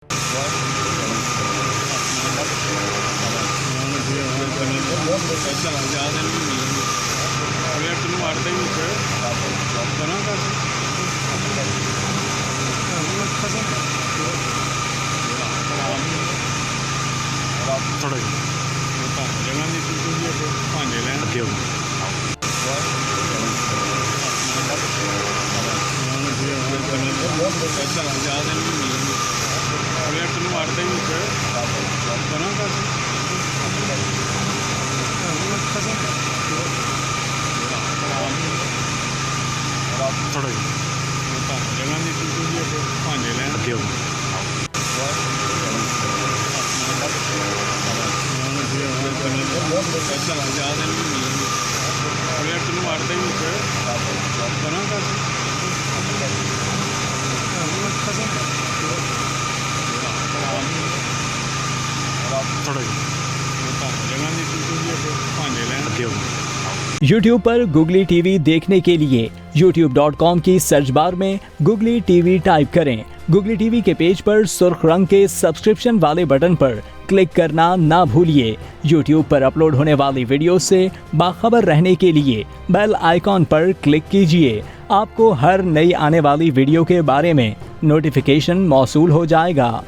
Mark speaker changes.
Speaker 1: ਥੋੜਾ ਜਗ੍ਹਾ ਦੀ ਤੁਸੀਂ ਭਾਂਡੇ ਲੈਣ ਅੱਗੇ ਹੋ ਥੋੜਾ ਜਗ੍ਹਾ ਦੀ ਤੁਸੀਂ ਭਾਂਡੇ ਲੈਣ ਅੱਗੇ ਹੋ ਥੋੜਾ ਜਗ੍ਹਾ ਦੀ ਤੁਸੀਂ ਭਾਂਡੇ ਲੈਣ ਅੱਗੇ ਹੋ
Speaker 2: YouTube पर Googly TV देखने के लिए youtube.com की सर्च बार में Googly TV टाइप करें। Googly TV के पेज पर सुर्ख रंग के सब्सक्रिप्शन वाले बटन पर क्लिक करना ना भूलिए। YouTube पर अपलोड होने वाली वीडियो से बाखबर रहने के लिए बेल आइकॉन पर क्लिक कीजिए। आपको हर नई आने वाली वीडियो के बारे में नोटिफिकेशन मौसूल हो जाएगा।